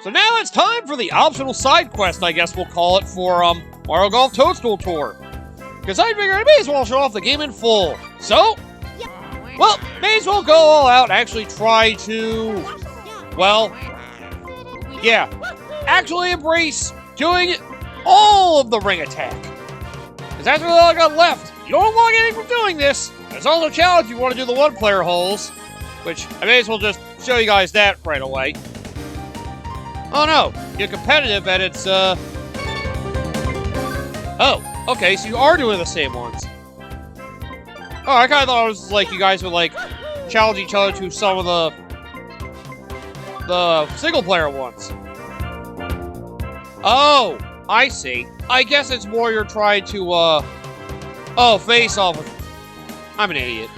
So now it's time for the optional side quest, I guess we'll call it, for Mario Golf Toadstool Tour. Because I figured I may as well show off the game in full. So, well, may as well go all out and actually try to, well, yeah, actually embrace doing all of the ring attack. Because that's really all I got left. You don't log anything from doing this. There's also a challenge if you want to do the one-player holes, which I may as well just show you guys that right away. Oh no, you're competitive and it's, oh, okay, so you are doing the same ones. Oh, I kind of thought it was like you guys would, like, challenge each other to some of the single-player ones. Oh, I see. I guess it's more you're trying to, oh, face off with... I'm an idiot.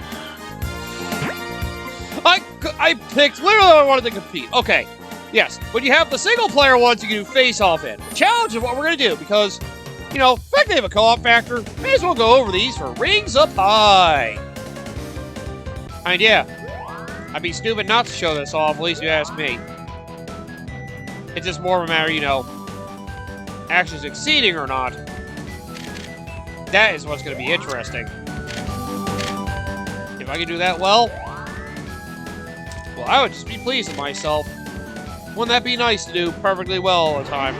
I picked literally what I wanted to compete. Okay. Yes, when you have the single-player ones, you can do face-off in. The challenge is what we're going to do, because, you know, in fact they have a co-op factor, may as well go over these for Rings Up High. I mean, yeah, I'd be stupid not to show this off, at least you ask me. It's just more of a matter, you know, actually succeeding or not. That is what's going to be interesting. If I can do that well, I would just be pleased with myself. Wouldn't that be nice to do perfectly well all the time?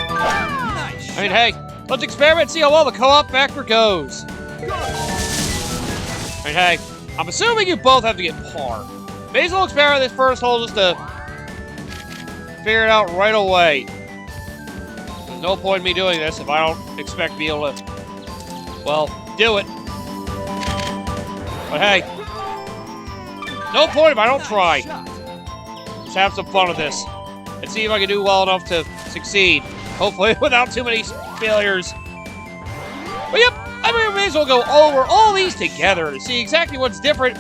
Nice. I mean, hey, let's experiment and see how well the co-op factor goes. I mean, hey, I'm assuming you both have to get par. May as well experiment this first hole just to figure it out right away. There's no point in me doing this if I don't expect to be able to, well, do it. But hey, no point if I don't try. Just have some fun with this and see if I can do well enough to succeed. Hopefully without too many failures. But yep, I mean, we may as well go over all these together to see exactly what's different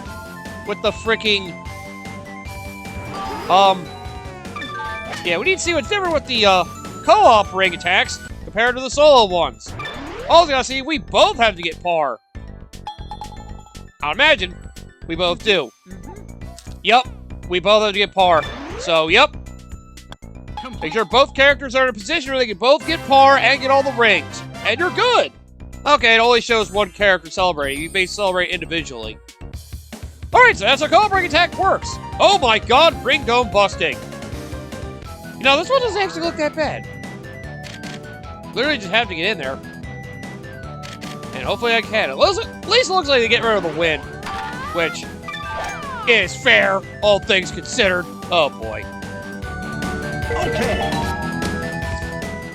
with the freaking... Yeah, we need to see what's different with the, co-op ring attacks compared to the solo ones. Also gotta see, we both have to get par. I imagine we both do. Yep, we both have to get par. So, yep. Make sure both characters are in a position where they can both get par and get all the rings. And you're good. Okay, it only shows one character celebrating. You may celebrate individually. Alright, so that's how co-op ring attack works. Oh my god, ring dome busting. You know, this one doesn't actually look that bad. Literally just have to get in there. And hopefully I can. At least it looks like they get rid of the wind. Which is fair, all things considered. Oh boy. Okay.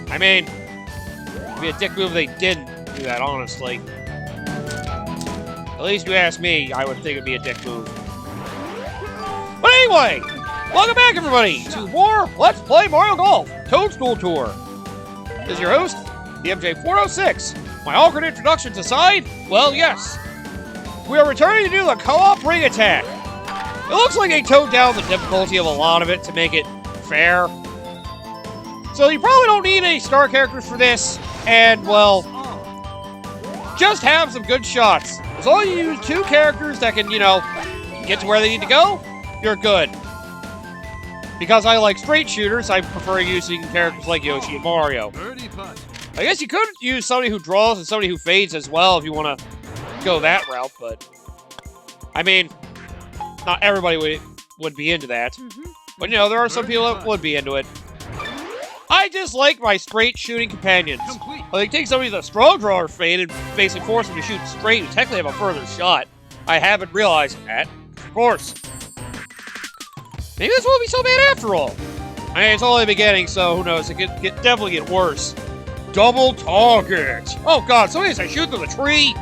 I mean, it'd be a dick move if they didn't do that, honestly. At least you ask me, I would think it'd be a dick move. But anyway, welcome back everybody to more Let's Play Mario Golf Toadstool Tour. This is your host, the MJ406. My awkward introductions aside, well, yes. We are returning to do the co-op ring attack. It looks like they toned down the difficulty of a lot of it to make it fair. So you probably don't need any star characters for this, and, well, just have some good shots. As long as you use two characters that can, you know, get to where they need to go, you're good. Because I like straight shooters, I prefer using characters like Yoshi and Mario. I guess you could use somebody who draws and somebody who fades as well if you want to go that route, but I mean, not everybody would be into that. But you know, there are some people that would be into it. I just like my straight shooting companions. Like, take somebody with a strong draw or fade and basically force them to shoot straight and technically have a further shot. I haven't realized that, of course. Maybe this won't be so bad after all. I mean, it's only the beginning, so who knows? It could definitely get worse. Double target. Oh god, somebody said shoot through the tree.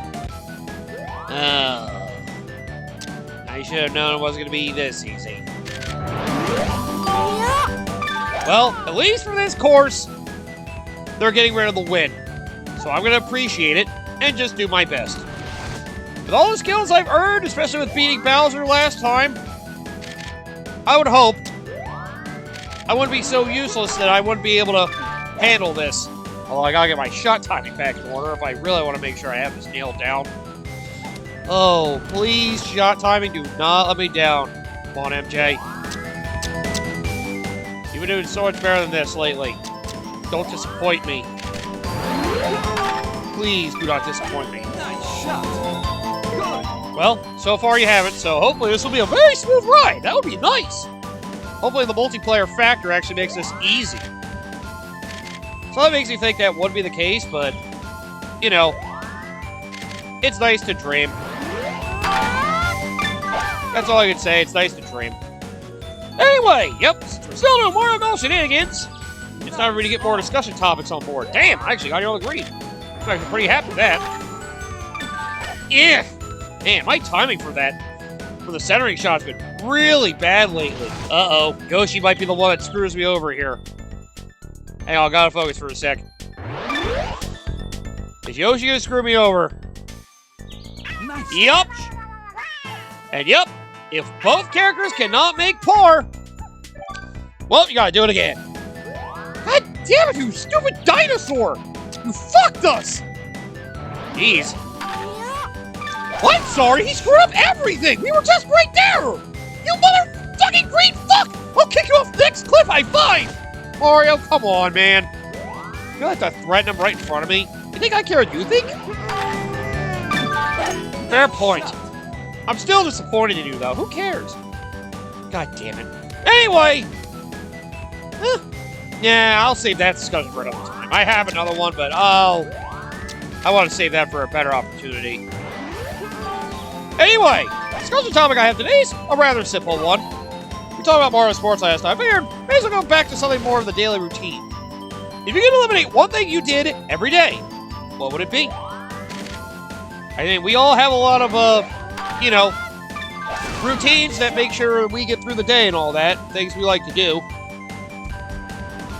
I should have known it wasn't going to be this easy. Well, at least for this course, they're getting rid of the wind. So I'm going to appreciate it and just do my best. With all the skills I've earned, especially with beating Bowser last time, I would hope I wouldn't be so useless that I wouldn't be able to handle this. Although I gotta get my shot timing back in order if I really want to make sure I have this nailed down. Oh, please, shot timing, do not let me down. Come on, MJ. You've been doing so much better than this lately. Don't disappoint me. Please do not disappoint me. Nice shot. Good. Well, so far you haven't, so hopefully this will be a very smooth ride. That would be nice. Hopefully the multiplayer factor actually makes this easy. So that makes me think that would be the case, but, you know, it's nice to dream. That's all I can say. It's nice to dream. Anyway, yep, we're still doing Mario Golf shenanigans. It's time for me to get more discussion topics on board. Damn, I actually got you all agreed. I'm actually pretty happy with that. Yeah. Man, my timing for the centering shot's been really bad lately. Uh-oh. Yoshi might be the one that screws me over here. Hang on, I gotta focus for a sec. Is Yoshi gonna screw me over? Nice. Yup. And yup, if both characters cannot make par, well, you gotta do it again. God damn it, you stupid dinosaur! You fucked us! Jeez. I'm sorry, he screwed up everything! We were just right there! You motherfucking green fuck! I'll kick you off the next cliff I find! Mario, come on, man. You have to threaten him right in front of me? You think I care what you think? Fair point. I'm still disappointed in you, though. Who cares? God damn it. Anyway! Yeah, I'll save that discussion for another time. I have another one, but I want to save that for a better opportunity. Anyway, the discussion topic I have today is a rather simple one. We talked about Mario Sports last time. I figured may as well go back to something more of the daily routine. If you could eliminate one thing you did every day, what would it be? I think we all have a lot of, you know, routines that make sure we get through the day and all that. Things we like to do.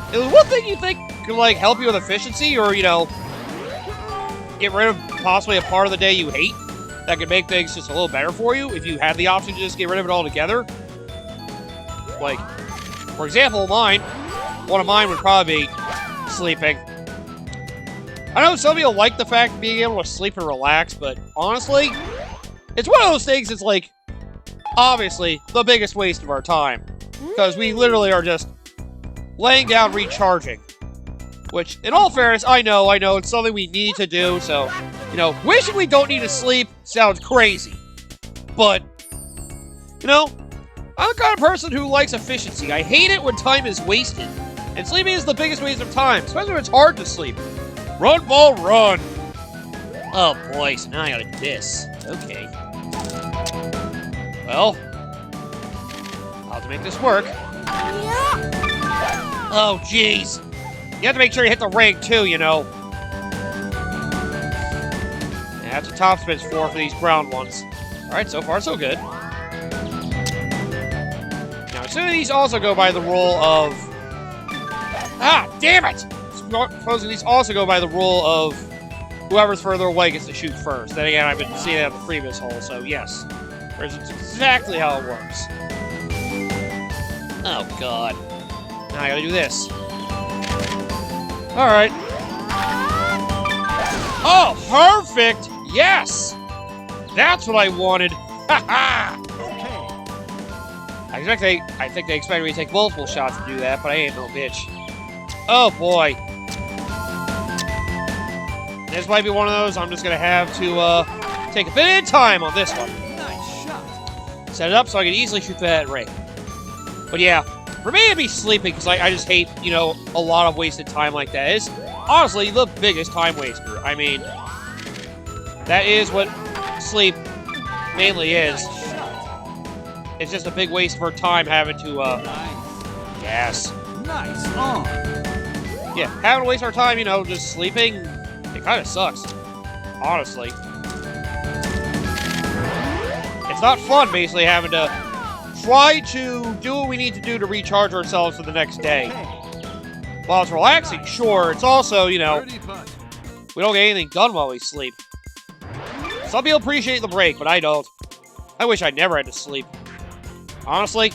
Is there one thing you think could, like, help you with efficiency or, you know, get rid of possibly a part of the day you hate that could make things just a little better for you if you had the option to just get rid of it altogether? Like, for example, one of mine would probably be sleeping. I know some people like the fact of being able to sleep and relax, but honestly, it's one of those things that's like, obviously, the biggest waste of our time. Because we literally are just laying down recharging. Which, in all fairness, I know, it's something we need to do, so, you know, wishing we don't need to sleep sounds crazy. But, you know, I'm the kind of person who likes efficiency. I hate it when time is wasted. And sleeping is the biggest waste of time, especially when it's hard to sleep. Run, ball, run! Oh boy, so now I gotta do this. Okay. Well, I'll have to make this work. Oh, jeez. You have to make sure you hit the ring, too, you know. Yeah, that's what top spin's for these brown ones. Alright, so far so good. Now, assuming these also go by the rule of... Ah, damn it! Supposing these also go by the rule of whoever's further away gets to shoot first. Then again, I've been seeing that in the previous hole, so yes. That's exactly how it works. Oh, God. Now I gotta do this. Alright. Oh, perfect! Yes! That's what I wanted! Ha ha! I think they expect me to take multiple shots to do that, but I ain't no bitch. Oh, boy. This might be one of those I'm just gonna have to, take a bit of time on this one. Nice shot. Set it up so I can easily shoot that ring. But yeah, for me it'd be sleeping, because I just hate, you know, a lot of wasted time like that. It's honestly the biggest time waster. I mean, that is what sleep mainly is. It's just a big waste of our time having to, yes. Nice. Yeah, having to waste our time, you know, just sleeping, it kind of sucks. Honestly. It's not fun, basically, having to try to do what we need to do to recharge ourselves for the next day. While it's relaxing, sure, it's also, you know, we don't get anything done while we sleep. Some people appreciate the break, but I don't. I wish I never had to sleep. Honestly,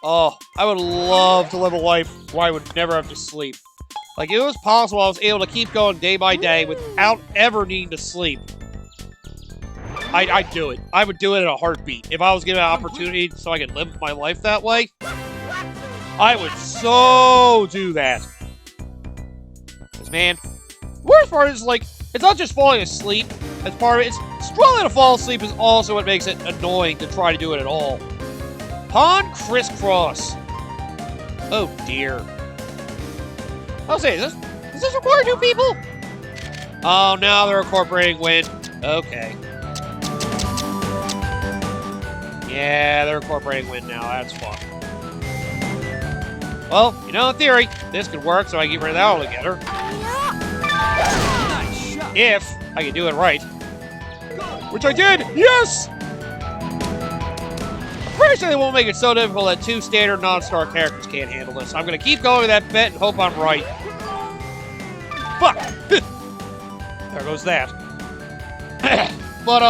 oh, I would love to live a life where I would never have to sleep. Like, if it was possible, I was able to keep going day by day without ever needing to sleep. I'd do it. I would do it in a heartbeat. If I was given an opportunity so I could live my life that way, I would so do that. Because, man, worst part is, like, it's not just falling asleep. As part of it, it's struggling to fall asleep is also what makes it annoying to try to do it at all. Pond crisscross. Oh, dear. I'll say, does this require new people? Oh, no, they're incorporating wind. Okay. Yeah, they're incorporating wind now. That's fun. Well, you know, in theory, this could work, so I get rid of that altogether. Nice shot. If I can do it right. Which I did! Yes! I'm pretty sure they won't make it so difficult that 2 standard non-star characters can't handle this. I'm gonna keep going with that bet and hope I'm right. Fuck! There goes that. But,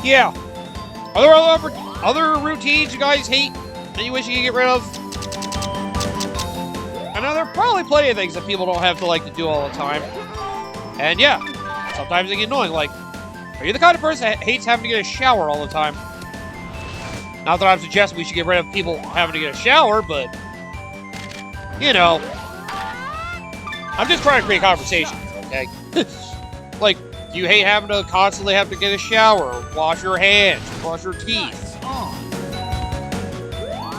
yeah. Are there other routines you guys hate that you wish you could get rid of? I know there are probably plenty of things that people don't have to like to do all the time. And yeah, sometimes they get annoying. Like, are you the kind of person that hates having to get a shower all the time? Not that I'm suggesting we should get rid of people having to get a shower, but, you know, I'm just trying to create conversations, okay? Like, do you hate having to constantly have to get a shower, wash your hands, brush your teeth?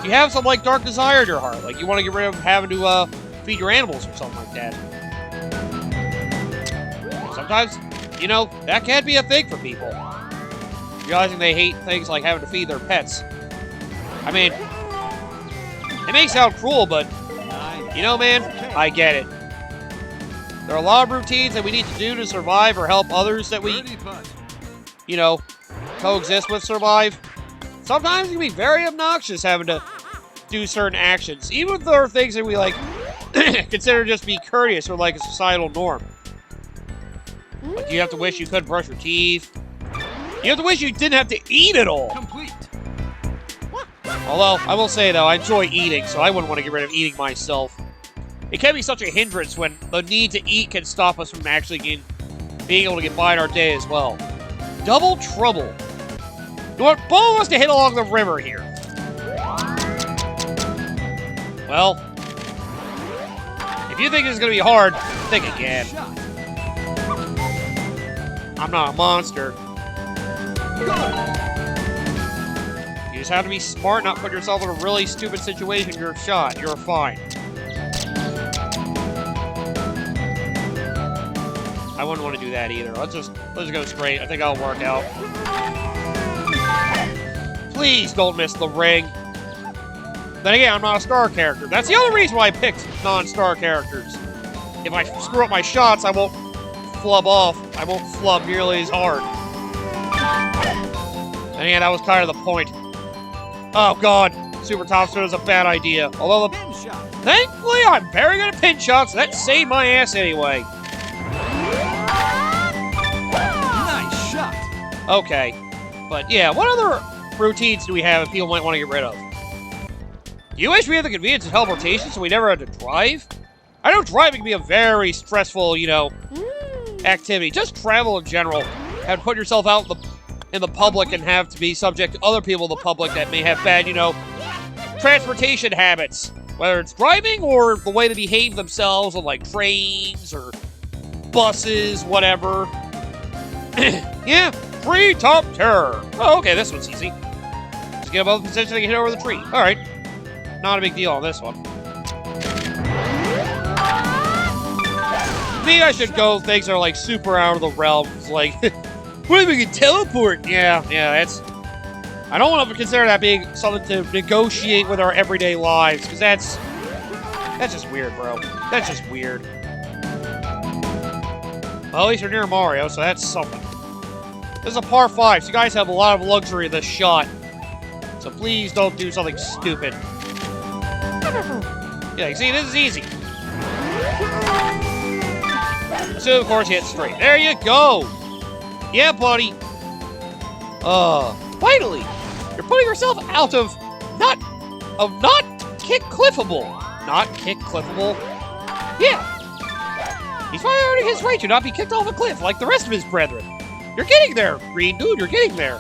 You have some, like, dark desire in your heart. Like, you want to get rid of having to, feed your animals or something like that. Sometimes, you know, that can be a thing for people. Realizing they hate things like having to feed their pets. I mean, it may sound cruel, but, you know, man, I get it. There are a lot of routines that we need to do to survive or help others that we, you know, coexist with survive. Sometimes it can be very obnoxious having to do certain actions, even if there are things that we, like, consider just be courteous or like a societal norm. Like, you have to wish you could brush your teeth. You have to wish you didn't have to eat at all. Complete. Although, I will say, though, I enjoy eating, so I wouldn't want to get rid of eating myself. It can be such a hindrance when the need to eat can stop us from actually being able to get by in our day as well. Double trouble. You want both of us to hit along the river here. Well, if you think this is going to be hard, think again. I'm not a monster. You just have to be smart, not put yourself in a really stupid situation. You're shot. You're fine. I wouldn't want to do that either. Let's just go straight. I think I'll work out. Please don't miss the ring. Then again, I'm not a star character. That's the only reason why I picked non-star characters. If I screw up my shots, I won't flub off. I won't flub nearly as hard. And yeah, that was kind of the point. Oh god, Super Toadstool is a bad idea. Although, thankfully, I'm very good at pin shots. That saved my ass anyway. Nice shot. Okay, but yeah, what other routines do we have that people might want to get rid of? Do you wish we had the convenience of teleportation so we never had to drive? I know driving can be a very stressful, you know, activity. Just travel in general. And put yourself out in the public and have to be subject to other people in the public that may have bad, you know, transportation habits. Whether it's driving or the way they behave themselves on, like, trains or buses, whatever. Yeah, tree top terror. Oh, okay, this one's easy. Just get above the position and hit over the tree. All right. Not a big deal on this one. Maybe I should go things that are, like, super out of the realms. Like, what if we can teleport? Yeah, that's... I don't want to consider that being something to negotiate with our everyday lives, because that's just weird, bro. That's just weird. Well, at least you're near Mario, so that's something. This is a par 5, so you guys have a lot of luxury of this shot. So please don't do something stupid. Yeah, you see, this is easy. So, of course, hit straight. There you go! Yeah, buddy! Finally! You're putting yourself out of not kick-cliffable. Not kick-cliffable? Yeah! He's finally earning his right to not be kicked off a cliff like the rest of his brethren. You're getting there, green dude, you're getting there.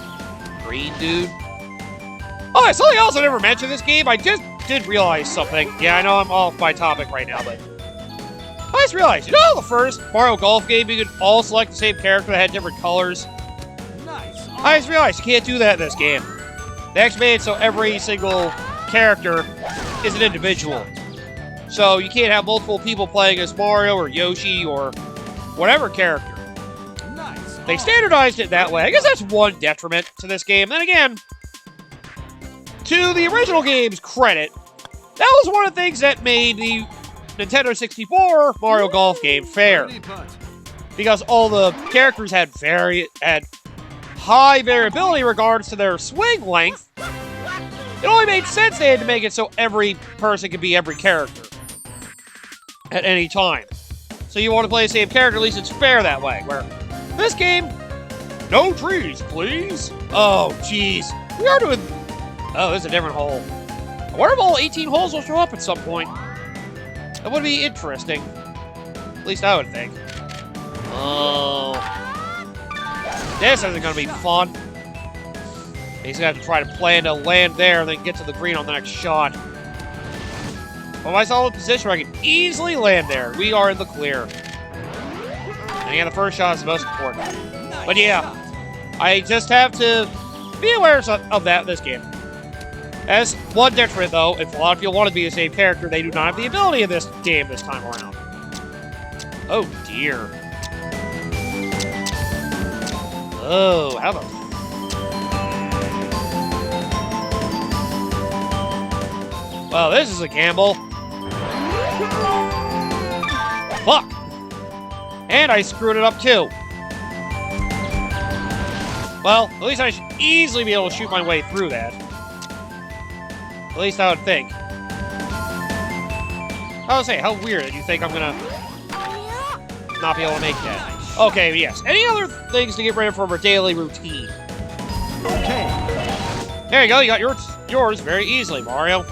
Green dude? Oh, something else I never mentioned this game. I just did realize something. Yeah, I know I'm off my topic right now, but I just realized, you know, the first Mario Golf game, you could all select the same character that had different colors. Nice. I just realized you can't do that in this game. They actually made it so every single character is an individual. So you can't have multiple people playing as Mario or Yoshi or whatever character. Nice. They standardized it that way. I guess that's one detriment to this game. Then again, to the original game's credit, that was one of the things that made the Nintendo 64 Mario Golf game fair. Because all the characters had high variability in regards to their swing length. It only made sense they had to make it so every person could be every character at any time. So you want to play the same character, at least it's fair that way. Where this game, no trees, please. Oh, jeez. We are doing... Oh, this is a different hole. I wonder if all 18 holes will show up at some point. That would be interesting. At least I would think. Oh. This isn't going to be fun. He's going to have to try to plan to land there and then get to the green on the next shot. Well, my solid position where I can easily land there. We are in the clear. And yeah, the first shot is the most important. But yeah, I just have to be aware of that in this game. As one detriment, though, if a lot of people want to be the same character, they do not have the ability in this game this time around. Oh, dear. Oh, how the... Well, this is a gamble. Fuck! And I screwed it up, too. Well, at least I should easily be able to shoot my way through that. At least I would think. I would say, how weird that you think I'm gonna not be able to make that. Okay, yes. Any other things to get ready for our daily routine? Okay. There you go, you got yours very easily, Mario.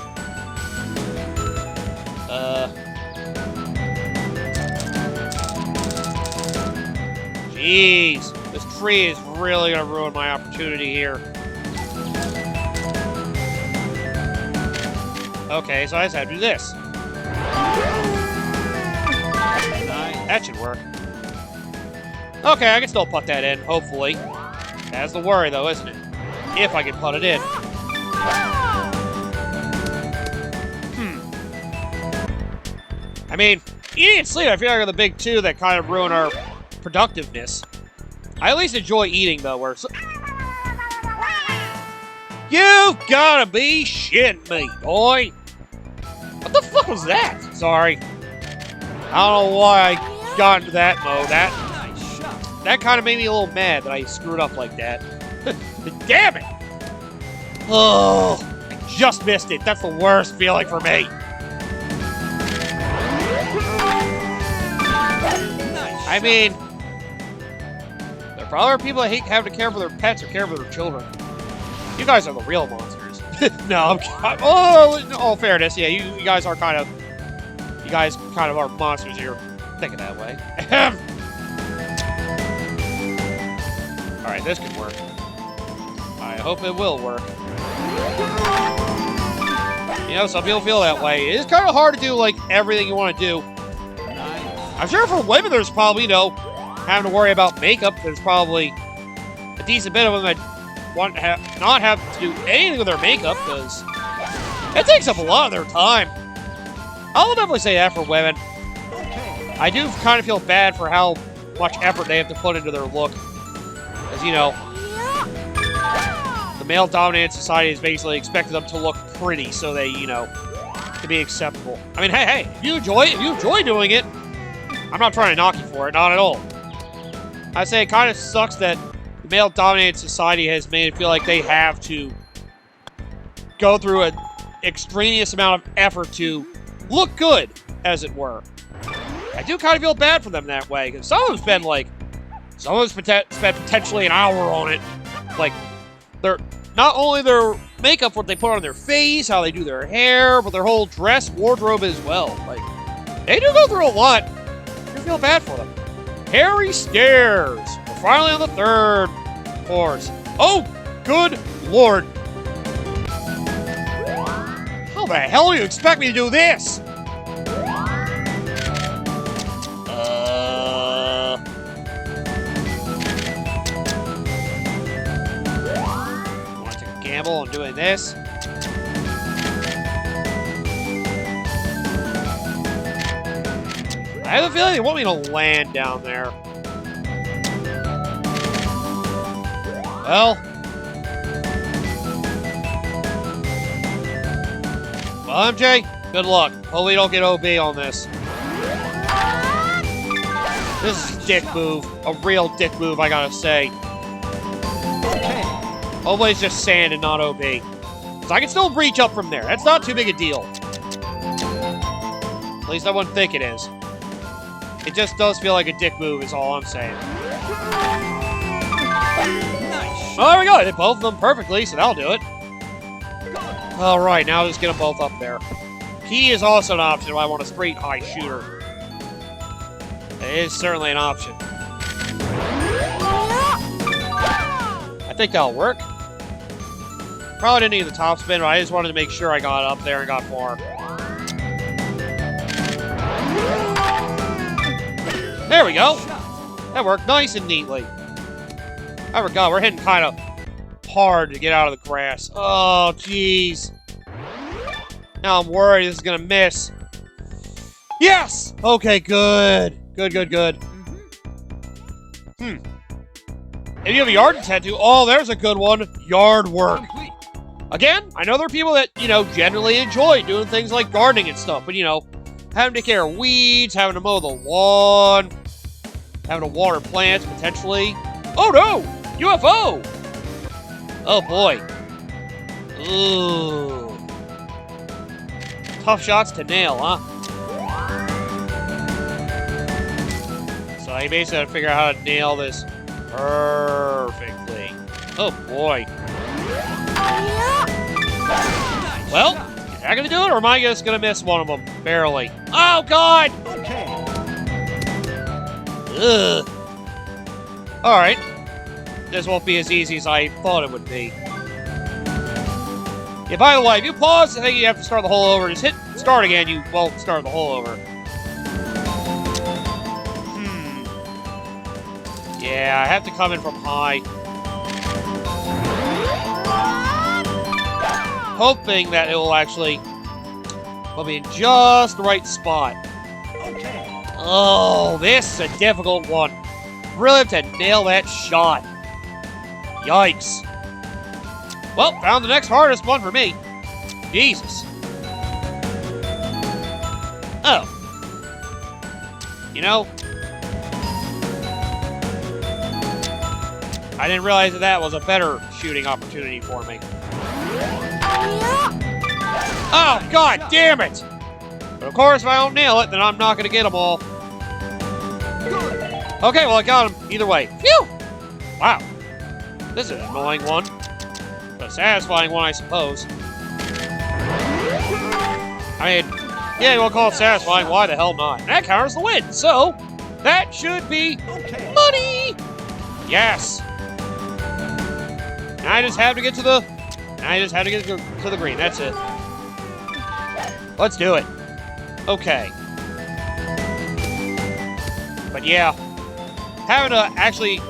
Jeez. This tree is really gonna ruin my opportunity here. Okay, so I just have to do this. Nice. That should work. Okay, I can still put that in, hopefully. That's the worry, though, isn't it? If I can put it in. I mean, eating and sleep, I feel like are the big two that kind of ruin our productiveness. I at least enjoy eating, though, where... You gotta be shitting me, boy! What the fuck was that? Sorry. I don't know why I got into that mode. That kind of made me a little mad that I screwed up like that. Damn it! Oh, I just missed it. That's the worst feeling for me. I mean, there probably are people that hate having to care for their pets or care for their children. You guys are the real monsters. No, oh, in all fairness, yeah, you guys are kind of... You guys kind of are monsters here. Thinking that way. Alright, this could work. I hope it will work. You know, some people feel that way. It is kind of hard to do, like, everything you want to do. I'm sure for women there's probably, you know, having to worry about makeup. There's probably a decent bit of them that want to not have to do anything with their makeup, because it takes up a lot of their time. I'll definitely say that for women. I do kind of feel bad for how much effort they have to put into their look. Because, you know, the male-dominated society has basically expected them to look pretty so they, you know, to be acceptable. I mean, hey, if you enjoy doing it, I'm not trying to knock you for it, not at all. I'd say it kind of sucks that the male-dominated society has made it feel like they have to go through an extraneous amount of effort to look good, as it were. I do kind of feel bad for them that way, because some of them spent potentially an hour on it. Like, not only their makeup, what they put on their face, how they do their hair, but their whole dress wardrobe as well. Like, they do go through a lot. I feel bad for them. Harry Stairs. We're finally on the third course. Oh, good lord. How the hell do you expect me to do this? Want to take a gamble on doing this? I have a feeling they want me to land down there. Well, MJ, good luck. Hopefully you don't get OB on this. This is a dick move. A real dick move, I gotta say. Hopefully it's just sand and not OB. Because I can still reach up from there. That's not too big a deal. At least I wouldn't think it is. It just does feel like a dick move is all I'm saying. Nice. Well, there we go. I did both of them perfectly, so that'll do it. Alright, now just get them both up there. Key is also an option if I want a straight high shooter. It is certainly an option. I think that'll work. Probably didn't need the top spin, but I just wanted to make sure I got up there and got far. There we go. That worked nice and neatly. I forgot, we're hitting kind of hard to get out of the grass. Oh, jeez. Now I'm worried this is going to miss. Yes! Okay, good. Good. If you have a yard tattoo, oh, there's a good one. Yard work. Again, I know there are people that, generally enjoy doing things like gardening and stuff, but, having to take care of weeds, having to mow the lawn, having to water plants, potentially. Oh, no! UFO! Oh, boy. Ooh. Tough shots to nail, huh? So I basically have to figure out how to nail this perfectly. Oh, boy. Well, is that gonna do it, or am I just gonna miss one of them? Barely. Oh, God! Okay. Ugh. Alright. This won't be as easy as I thought it would be. Yeah, by the way, if you pause, I think you have to start the hole over. Just hit start again, you won't start the hole over. Yeah, I have to come in from high. Hoping that it will actually put me in just the right spot. Okay. Oh, this is a difficult one. Really have to nail that shot. Yikes. Well, found the next hardest one for me. Jesus. Oh. I didn't realize that was a better shooting opportunity for me. Oh, God damn it! But of course, if I don't nail it, then I'm not going to get them all. Okay, well, I got them either way. Phew! Wow. This is an annoying one. But a satisfying one, I suppose. I mean, yeah, you want to call it satisfying, why the hell not? And that counters the win, so that should be money! Yes! I just have to get to the green. That's it. Let's do it. Okay. But yeah, having to actually,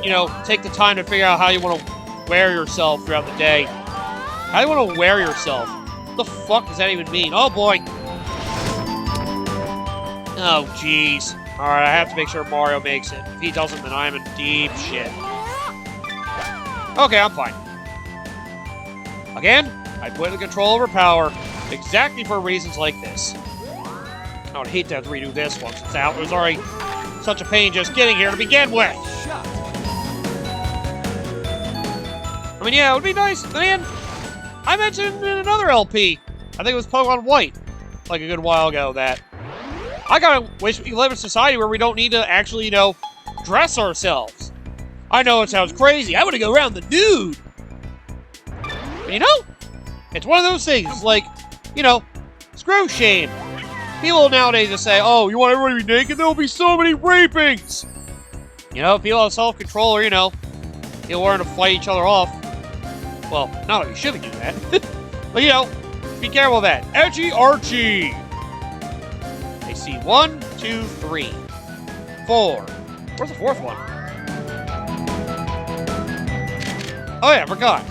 take the time to figure out how you want to wear yourself throughout the day. How do you want to wear yourself? What the fuck does that even mean? Oh boy. Oh jeez. All right, I have to make sure Mario makes it. If he doesn't, then I'm in deep shit. Okay, I'm fine. Again, I put the control over power exactly for reasons like this. I would hate to have to redo this once it's out. It was already such a pain just getting here to begin with. I mean, yeah, it would be nice. Man, I mentioned in another LP, I think it was Pokemon White, like a good while ago, that I kind of wish we live in a society where we don't need to actually, dress ourselves. I know it sounds crazy. I want to go around the nude. But it's one of those things, like, screw shame. People nowadays just say, oh, you want everybody to be naked? There will be so many rapings. People have self-control or, people learn to fight each other off. Well, not that you shouldn't do that. But, Be careful of that. Edgy Archie. I see 1, 2, 3, 4. Where's the fourth one? Oh yeah, I forgot.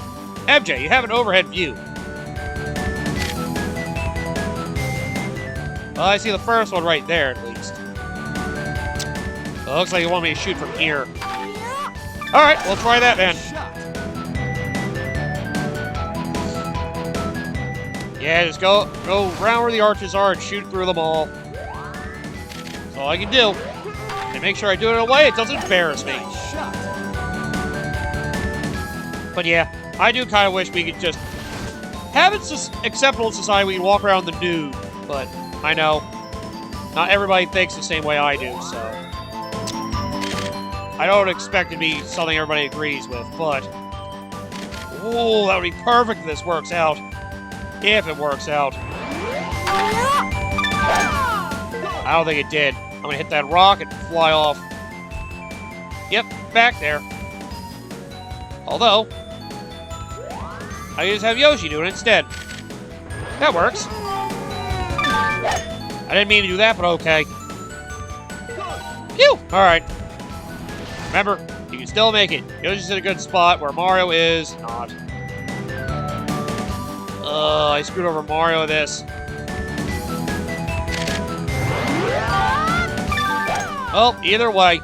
MJ, you have an overhead view. Well, I see the first one right there, at least. It looks like you want me to shoot from here. Alright, we'll try that, then. Yeah, just go around where the arches are and shoot through them all. That's all I can do. And make sure I do it in a way it doesn't embarrass me. But yeah, I do kind of wish we could just have it acceptable in society. We can walk around the nude, but I know not everybody thinks the same way I do, so I don't expect it to be something everybody agrees with, but oh, that would be perfect if this works out. If it works out. I don't think it did. I'm gonna hit that rock and fly off. Yep, back there. Although, I just have Yoshi do it instead. That works. I didn't mean to do that, but okay. Phew! Alright. Remember, you can still make it. Yoshi's in a good spot where Mario is not. I screwed over Mario with this. Well, either way,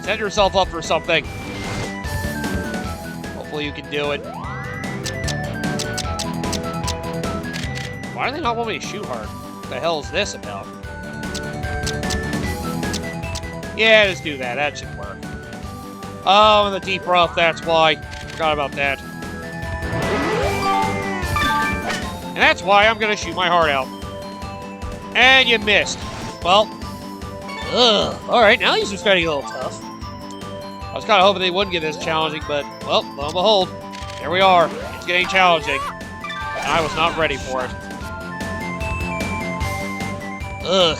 set yourself up for something. Hopefully you can do it. Why do they not want me to shoot hard? What the hell is this about? Yeah, just do that. That should work. Oh, and the deep rough, that's why. Forgot about that. And that's why I'm gonna shoot my heart out. And you missed. Well, alright, now these are starting to get a little tough. I was kind of hoping they wouldn't get this challenging, but, well, lo and behold, here we are. It's getting challenging. And I was not ready for it. Ugh.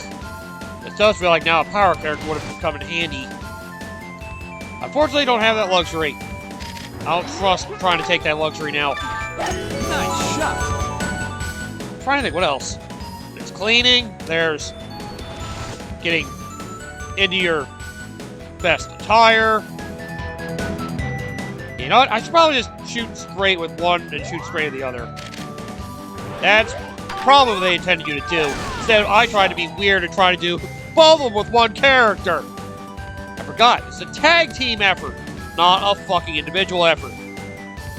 It does feel like now a power character would have come in handy. Unfortunately, I don't have that luxury. I don't trust trying to take that luxury now. Nice shot. I'm trying to think, what else? There's cleaning, there's getting into your best attire. You know what? I should probably just shoot straight with one and shoot straight with the other. That's probably what they intended you to do. Instead of I tried to be weird and try to do both of them with one character. I forgot. It's a tag team effort, not a fucking individual effort.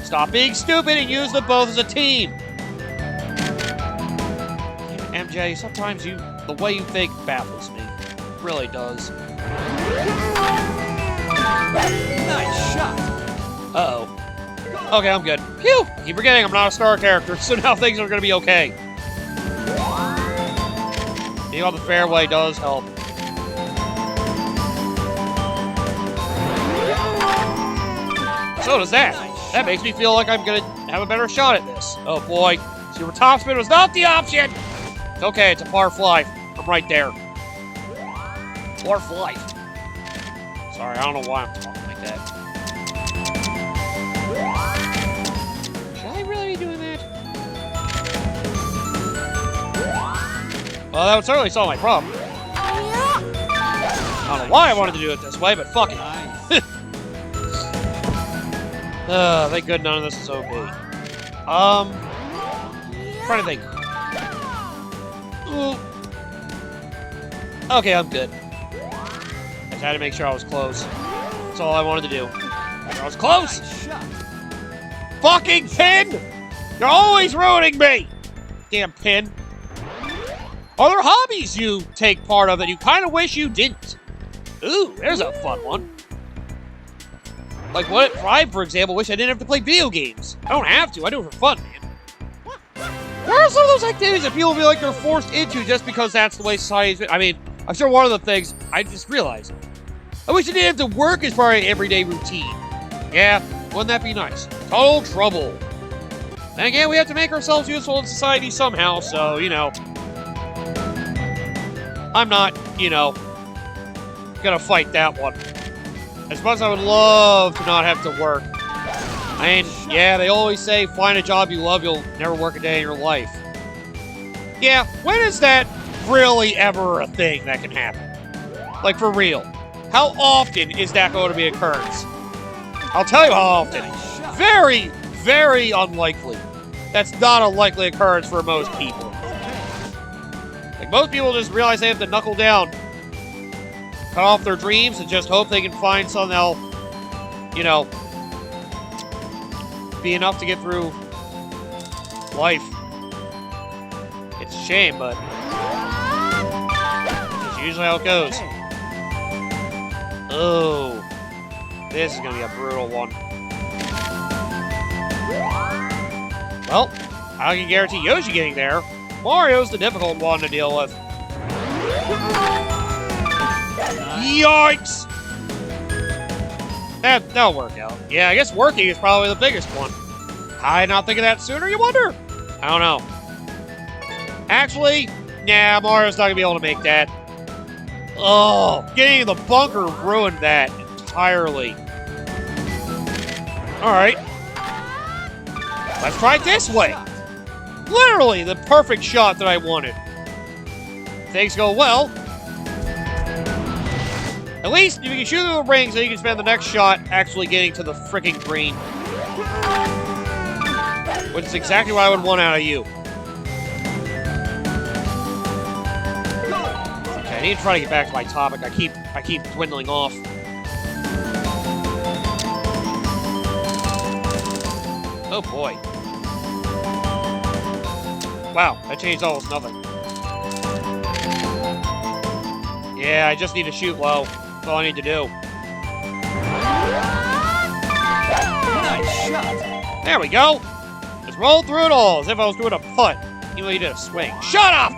Stop being stupid and use them both as a team. MJ, sometimes the way you think baffles me. It really does. Nice shot. Uh-oh. Okay, I'm good. Phew! I keep forgetting I'm not a star character, so now things are gonna be okay. Being on the fairway does help. So does that. That makes me feel like I'm gonna have a better shot at this. Oh boy. Super topspin was not the option! It's okay, it's a par fly. I'm right there. Par fly. Sorry, I don't know why I'm talking like that. Should I really be doing that? Well, that would certainly solve my problem. I don't know why I wanted to do it this way, but fuck it. Thank God none of this is OP. Trying to think. Ooh. Okay, I'm good. I just had to make sure I was close. That's all I wanted to do. I was close! Fucking pin! You're always ruining me! Damn pin. Are there hobbies you take part of that you kind of wish you didn't? Ooh, there's a fun one. Like what? I, for example, wish I didn't have to play video games. I don't have to. I do it for fun, man. There are some of those activities that people feel like they're forced into just because that's the way society's been. I mean, I'm sure one of the things I just realized. I wish I didn't have to work as part of an everyday routine. Yeah, wouldn't that be nice? Total trouble. Then again, we have to make ourselves useful in society somehow, so, you know. I'm not, you know, gonna fight that one. As much as I would love to not have to work. I mean, Yeah, they always say, find a job you love, you'll never work a day in your life. Yeah, when is that really ever a thing that can happen? Like, for real. How often is that going to be an occurrence? I'll tell you how often. Very, very unlikely. That's not a likely occurrence for most people. Like, most people just realize they have to knuckle down, cut off their dreams, and just hope they can find something that'll, you know, be enough to get through life. It's a shame, but it's usually how it goes. Oh, this is gonna be a brutal one. Well, I can guarantee Yoshi getting there. Mario's the difficult one to deal with. Yikes! That'll work out. Yeah, I guess working is probably the biggest one. How did I not think of that sooner, you wonder? I don't know. Actually, nah, Mario's not gonna be able to make that. Oh, getting in the bunker ruined that entirely. Alright. Let's try it this way. Literally the perfect shot that I wanted. Things go well. At least you can shoot through the ring so you can spend the next shot actually getting to the freaking green. Which is exactly what I would want out of you. Okay, I need to try to get back to my topic. I keep dwindling off. Oh boy. Wow, that changed almost nothing. Yeah, I just need to shoot low. That's all I need to do. Nice shot. There we go. Just roll through it all as if I was doing a putt. Even though you did a swing. Shut up!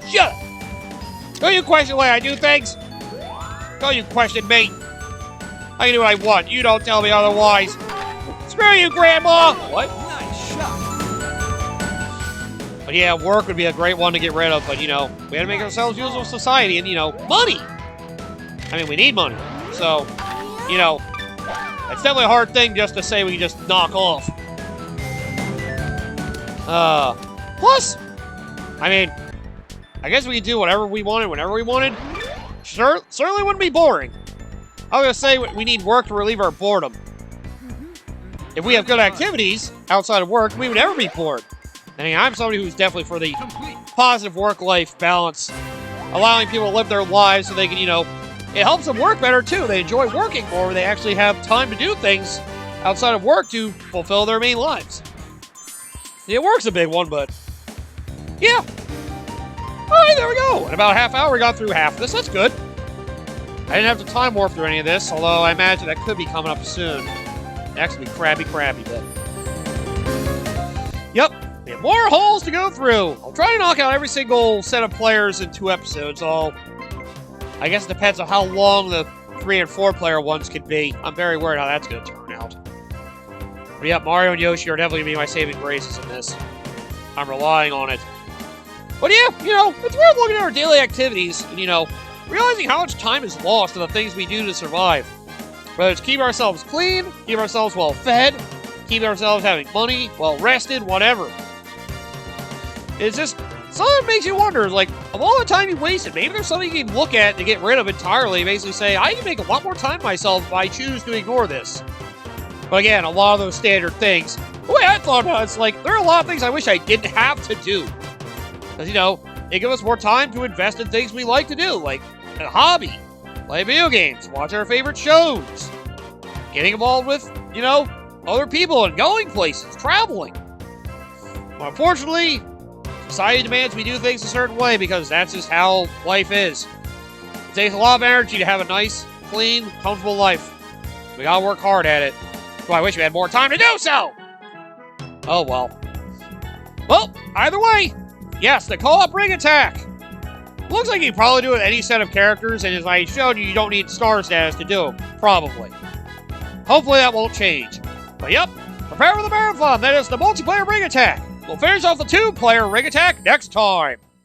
Shut up! Don't you question the way I do things? Don't you question me? I can do what I want. You don't tell me otherwise. Screw you, Grandma! What? Nice shot. But yeah, work would be a great one to get rid of, but, you know, we had to make ourselves useful to society, and, you know, money! I mean, we need money. So, you know, it's definitely a hard thing just to say we can just knock off. Plus, I mean, I guess we could do whatever we wanted, whenever we wanted. Certainly wouldn't be boring. I was gonna say we need work to relieve our boredom. If we have good activities outside of work, we would never be bored. I mean, I'm somebody who's definitely for the positive work-life balance, allowing people to live their lives so they can, you know, it helps them work better, too. They enjoy working more. They actually have time to do things outside of work to fulfill their main lives. Yeah, work's a big one, but yeah. All right, there we go. In about a half hour, we got through half of this. That's good. I didn't have to time warp through any of this, although I imagine that could be coming up soon. Next will be crabby, but... Yep, we have more holes to go through. I'll try to knock out every single set of players in 2 episodes. I guess it depends on how long the 3 and 4 player ones could be. I'm very worried how that's going to turn out. But yeah, Mario and Yoshi are definitely going to be my saving graces in this. I'm relying on it. But yeah, you know, it's worth looking at our daily activities and, you know, realizing how much time is lost in the things we do to survive. Whether it's keep ourselves clean, keep ourselves well fed, keep ourselves having money, well rested, whatever. It's just something that makes you wonder, like, of all the time you wasted, maybe there's something you can look at to get rid of entirely, basically say, I can make a lot more time myself if I choose to ignore this. But again, a lot of those standard things, the way I thought about it, it's like, there are a lot of things I wish I didn't have to do. Because, you know, they give us more time to invest in things we like to do, like a hobby, play video games, watch our favorite shows, getting involved with, you know, other people and going places, traveling. But unfortunately, society demands we do things a certain way because that's just how life is. It takes a lot of energy to have a nice, clean, comfortable life. We gotta work hard at it. So I wish we had more time to do so! Oh well. Well, either way, yes, the co-op ring attack! Looks like you can probably do it with any set of characters, and as I showed you, you don't need star status to do it. Probably. Hopefully that won't change. But yep, prepare for the marathon, that is the multiplayer ring attack. We'll finish off the 2-player ring attack next time.